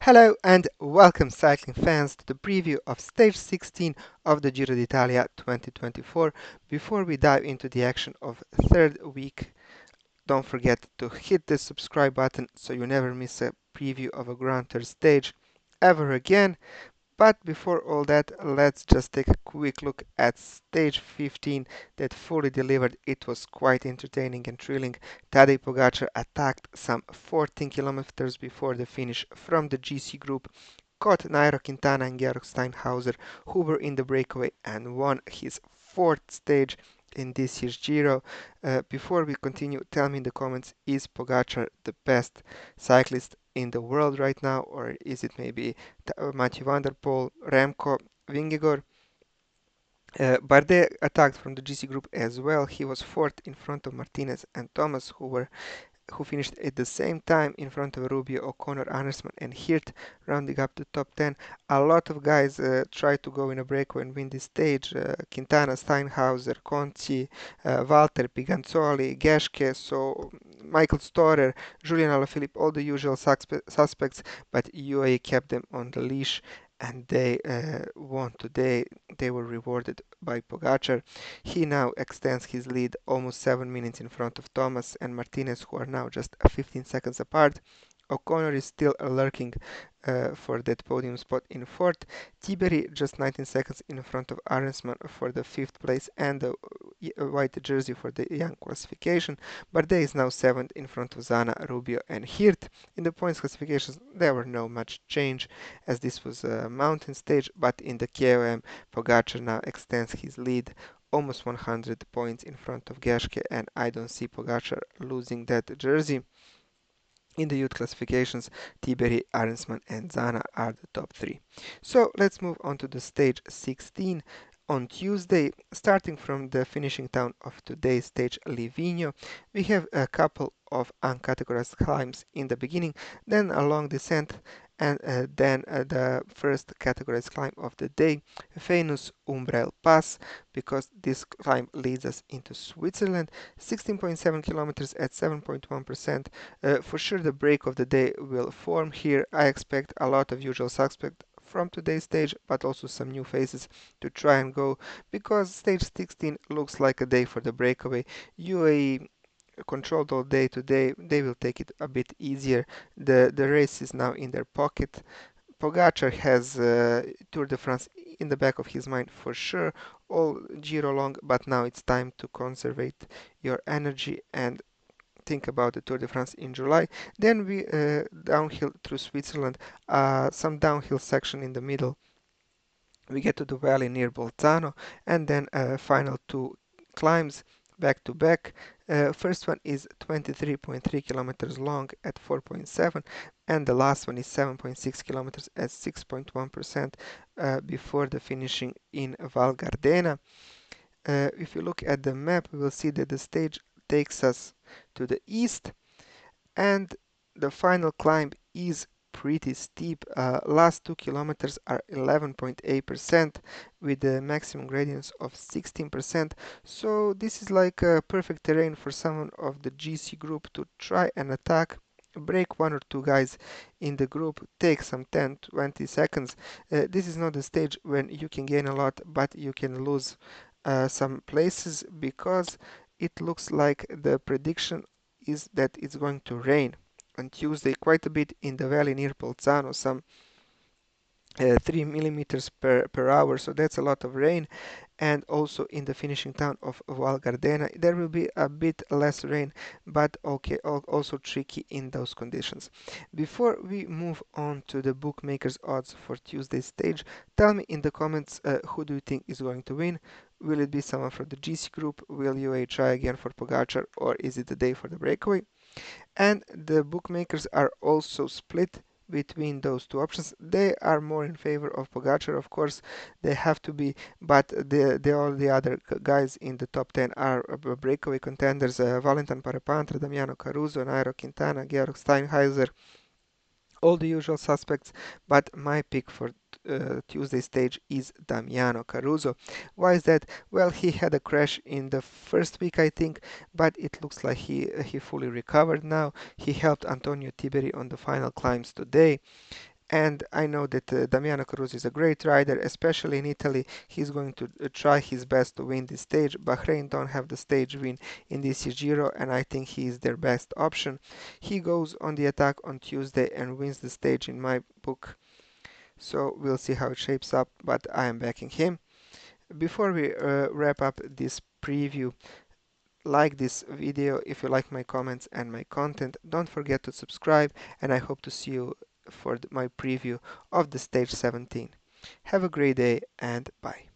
Hello and welcome cycling fans to the preview of stage 16 of the Giro d'Italia 2024. Before we dive into the action of third week, don't forget to hit the subscribe button so you never miss a preview of a Grand Tour stage ever again. But before all that, let's just take a quick look at stage 15 that fully delivered. It was quite entertaining and thrilling. Tadej Pogačar attacked some 14 kilometers before the finish from the GC group, caught Nairo Quintana and Steinhauser, who were in the breakaway, and won his fourth stage in this year's Giro. Before we continue, tell me in the comments, is Pogačar the best cyclist in the world right now, or is it maybe Mathieu van der Poel, Remco, Vingegaard? Bardet attacked from the GC group as well. He was fourth in front of Martinez and Thomas, who finished at the same time in front of Rubio, O'Connor, Andersson, and Hirt, rounding up the top 10. A lot of guys tried to go in a breakaway and win this stage. Quintana, Steinhauser, Conti, Valter, Piganzoli, Geschke, so Michael Storer, Julian Alaphilippe, all the usual suspects, but UAE kept them on the leash and they won today. They were rewarded by Pogačar. He now extends his lead almost 7 minutes in front of Thomas and Martinez, who are now just 15 seconds apart. O'Connor is still lurking for that podium spot in fourth. Tiberi just 19 seconds in front of Arensman for the fifth place and the white jersey for the young classification. Bardet is now seventh in front of Zana, Rubio, and Hirt. In the points classifications, there were no much change as this was a mountain stage, but in the KOM, Pogačar now extends his lead almost 100 points in front of Geschke, and I don't see Pogačar losing that jersey. In the youth classifications, Tiberi, Arensman, and Zana are the top three. So let's move on to the stage 16. On Tuesday, starting from the finishing town of today's stage, Livigno, we have a couple of uncategorized climbs in the beginning, then a long descent, and then the first categorized climb of the day, Famous Umbrail Pass, because this climb leads us into Switzerland, 16.7 kilometers at 7.1%. For sure the break of the day will form here. I expect a lot of usual suspects from today's stage, but also some new faces to try and go, because stage 16 looks like a day for the breakaway. UAE controlled all day today. They will take it a bit easier. The race is now in their pocket. Pogačar has Tour de France in the back of his mind for sure, all Giro long, but now it's time to conserve your energy and think about the Tour de France in July. Then we downhill through Switzerland, some downhill section in the middle. We get to the valley near Bolzano, and then final two climbs back to back. First one is 23.3 kilometers long at 4.7, and the last one is 7.6 kilometers at 6.1% before the finishing in Val Gardena. If you look at the map, we will see that the stage takes us to the east, and the final climb is pretty steep. Last 2 kilometers are 11.8% with the maximum gradients of 16%. So this is like a perfect terrain for someone of the GC group to try and attack, break one or two guys in the group, take some 10-20 seconds. This is not the stage when you can gain a lot, but you can lose some places, because it looks like the prediction is that it's going to rain on Tuesday quite a bit in the valley near Bolzano, some 3 millimeters per hour, so that's a lot of rain. And also in the finishing town of Val Gardena, there will be a bit less rain, but okay, also tricky in those conditions. Before we move on to the bookmakers odds for Tuesday's stage, tell me in the comments who do you think is going to win. Will it be someone from the GC group? Will UAE try again for Pogačar, or is it the day for the breakaway? And the bookmakers are also split between those two options. They are more in favor of Pogačar, of course, they have to be, but all the other guys in the top 10 are breakaway contenders: Valentin Parapantra, Damiano Caruso, Nairo Quintana, Georg Steinhauser, all the usual suspects, but my pick for Tuesday stage is Damiano Caruso. Why is that? Well, he had a crash in the first week, I think, but it looks like he fully recovered now. He helped Antonio Tiberi on the final climbs today. And I know that Damiano Caruso is a great rider, especially in Italy. He's going to try his best to win this stage. Bahrain don't have the stage win in this year's Giro, and I think he is their best option. He goes on the attack on Tuesday and wins the stage in my book. So we'll see how it shapes up, but I am backing him. Before we wrap up this preview, like this video if you like my comments and my content. Don't forget to subscribe, and I hope to see you for my preview of the stage 17. Have a great day and bye.